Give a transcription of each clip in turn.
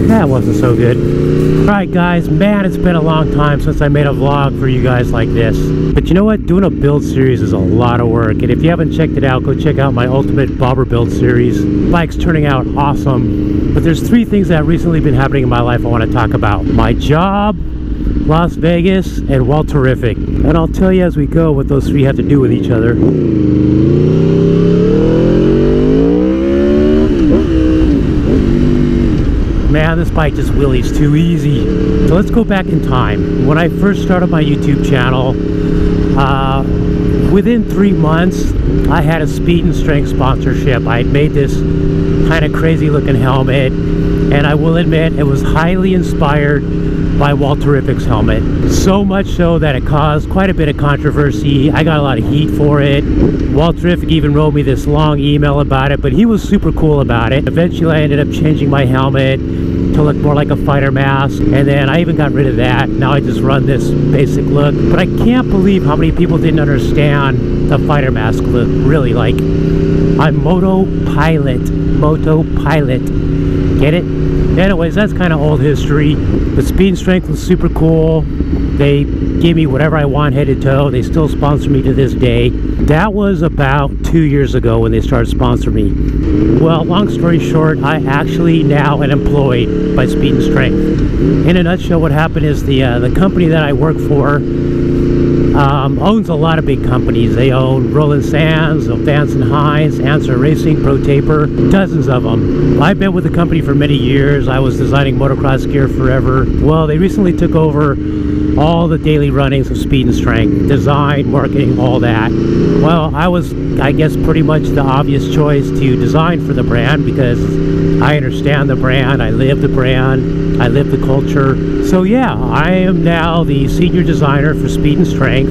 That wasn't so good. Alright guys, man, it's been a long time since I made a vlog for you guys like this. But you know what? Doing a build series is a lot of work. And if you haven't checked it out, go check out my ultimate bobber build series. Bike's turning out awesome. But there's 3 things that have recently been happening in my life I want to talk about. My job, Las Vegas, and Walterrific. And I'll tell you as we go what those 3 have to do with each other. Man, this bike just wheelies too easy. So let's go back in time. When I first started my YouTube channel, within 3 months, I had a Speed and Strength sponsorship. I had made this kind of crazy looking helmet, and I will admit it was highly inspired by Walterrific's helmet. So much so that it caused quite a bit of controversy. I got a lot of heat for it. Walterrific even wrote me this long email about it, but he was super cool about it. Eventually I ended up changing my helmet to look more like a fighter mask, and then I even got rid of that. Now I just run this basic look. But I can't believe how many people didn't understand the fighter mask look. Really, like, I'm MOTO pilot. Get it? Anyways, that's kind of old history. The Speed and Strength was super cool. They gave me whatever I want head to toe. They still sponsor me to this day. That was about 2 years ago when they started sponsoring me. Well, long story short, I actually now am employed by Speed and Strength. In a nutshell, what happened is the company that I work for owns a lot of big companies. They own Roland Sands, Vance and Hines, Answer Racing, Pro Taper, dozens of them. I've been with the company for many years. I was designing motocross gear forever. Well, they recently took over all the daily runnings of Speed and Strength, design, marketing, all that. Well, I was, I guess, pretty much the obvious choice to design for the brand because I understand the brand, I live the brand, I live the culture. So yeah, I am now the senior designer for Speed and Strength.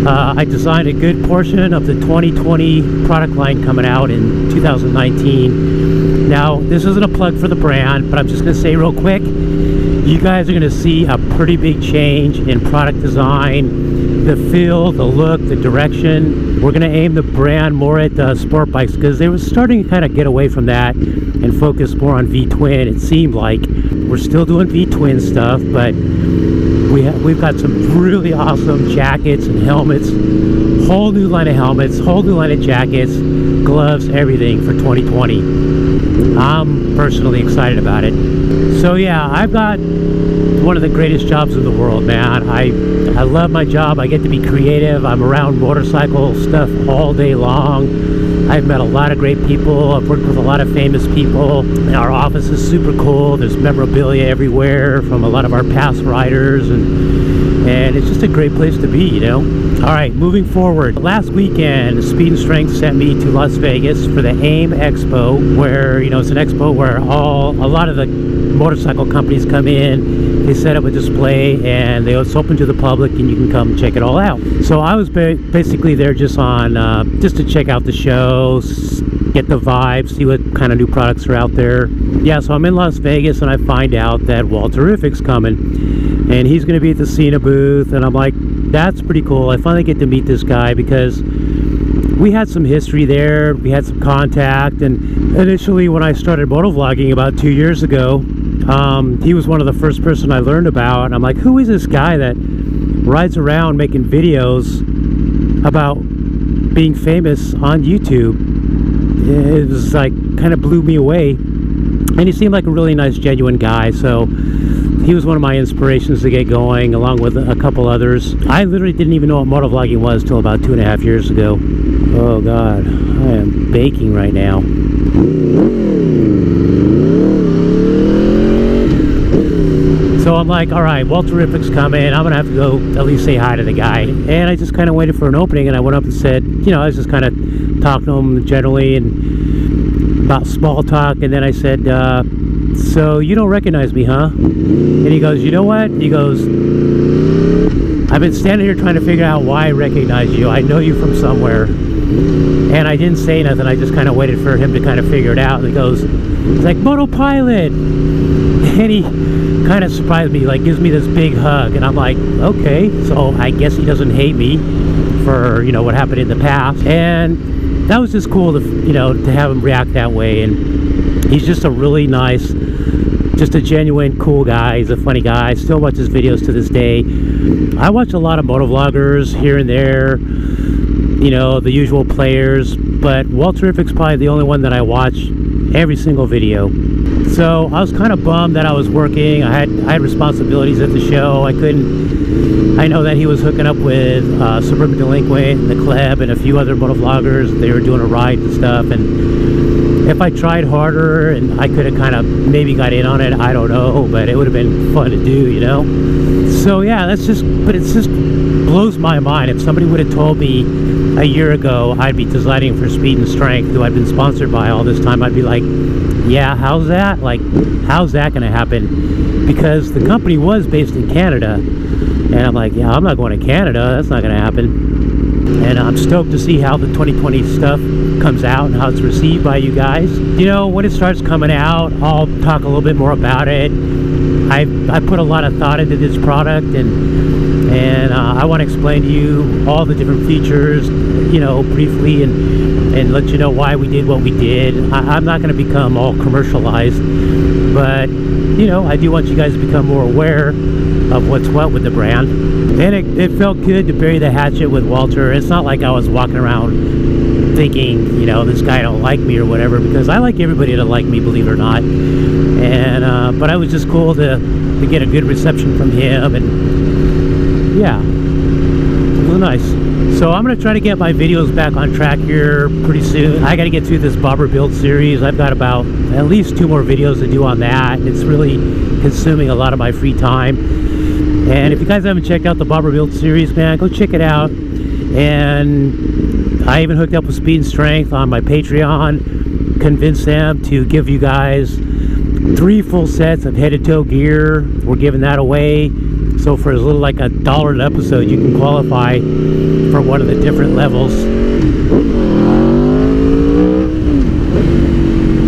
I designed a good portion of the 2020 product line coming out in 2019. Now, this isn't a plug for the brand, but I'm just going to say real quick, you guys are going to see a pretty big change in product design, the feel, the look, the direction. We're going to aim the brand more at sport bikes because they were starting to kind of get away from that and focus more on V-twin. It seemed like we're still doing V-twin stuff, but we've got some really awesome jackets and helmets, whole new line of helmets, whole new line of jackets, gloves, everything for 2020. I'm personally excited about it. So yeah, I've got one of the greatest jobs in the world, man. I love my job. I get to be creative. I'm around motorcycle stuff all day long. I've met a lot of great people. I've worked with a lot of famous people. Our office is super cool. There's memorabilia everywhere from a lot of our past riders, and it's just a great place to be, you know. All right, moving forward. Last weekend, Speed and Strength sent me to Las Vegas for the AIM Expo, where, you know, it's an expo where a lot of the motorcycle companies come in. They set up a display, and it's open to the public, and you can come check it all out. So I was basically there just to check out the show, get the vibe, see what kind of new products are out there. Yeah, so I'm in Las Vegas, and I find out that Walterrific's coming, and he's going to be at the Gaerne booth, and I'm like, that's pretty cool. I finally get to meet this guy because we had some history there. We had some contact, and initially when I started motovlogging about 2 years ago, he was one of the first person I learned about, and I'm like, who is this guy that rides around making videos about being famous on YouTube? It was like, kind of blew me away, and he seemed like a really nice, genuine guy. So he was one of my inspirations to get going, along with a couple others. I literally didn't even know what motovlogging was till about 2.5 years ago. Oh God, I am baking right now. So I'm like, all right, Walterrific's coming. I'm gonna have to go at least say hi to the guy. And I just kind of waited for an opening, and I went up and said, you know, I was just kind of talking to him generally and about small talk. And then I said, so you don't recognize me, huh? And he goes, you know what? He goes, I've been standing here trying to figure out why I recognize you. I know you from somewhere. And I didn't say nothing. I just kind of waited for him to kind of figure it out. And he goes, it's like, MOTO pilot. And he kind of surprised me, like gives me this big hug, and I'm like, okay, so I guess he doesn't hate me for, you know, what happened in the past. And that was just cool to, you know, to have him react that way. And He's just a really nice, just a genuine cool guy. He's a funny guy. I still watch his videos to this day. I watch a lot of moto vloggers here and there, you know, the usual players, but Walterrific's probably the only one that I watch every single video. So I was kind of bummed that I was working. I had responsibilities at the show. I know that he was hooking up with Suburban Delinquent, the Kleb, and a few other moto vloggers. They were doing a ride and stuff, and if I tried harder and I could have kind of maybe got in on it, I don't know, but it would have been fun to do, you know. So yeah, but it just blows my mind. If somebody would have told me a year ago I'd be designing for Speed and Strength, who I'd been sponsored by all this time, I'd be like, yeah, how's that? Like, how's that going to happen? Because the company was based in Canada, and I'm like, yeah, I'm not going to Canada. That's not going to happen. And I'm stoked to see how the 2020 stuff comes out and how it's received by you guys. You know, when it starts coming out, I'll talk a little bit more about it. I put a lot of thought into this product, and I want to explain to you all the different features, you know, briefly, and let you know why we did what we did. I'm not going to become all commercialized, but you know, I do want you guys to become more aware of what's what with the brand. And it felt good to bury the hatchet with Walter. It's not like I was walking around thinking, you know, this guy don't like me or whatever, because I like everybody to like me, believe it or not. And but it was just cool to get a good reception from him, and yeah, it was nice. So I'm going to try to get my videos back on track here pretty soon. I got to get through this bobber build series. I've got about at least 2 more videos to do on that. It's really consuming a lot of my free time. And if you guys haven't checked out the bobber build series, man, go check it out. And I even hooked up with Speed and Strength on my Patreon, convinced them to give you guys 3 full sets of head-to-toe gear. We're giving that away. So for as little like $1 an episode, you can qualify for one of the different levels.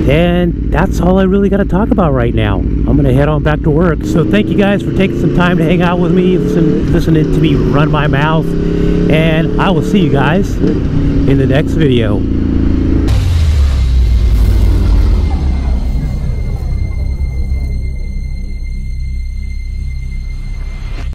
And that's all I really got to talk about right now. I'm going to head on back to work. So thank you guys for taking some time to hang out with me, listening to me run my mouth. And I will see you guys in the next video.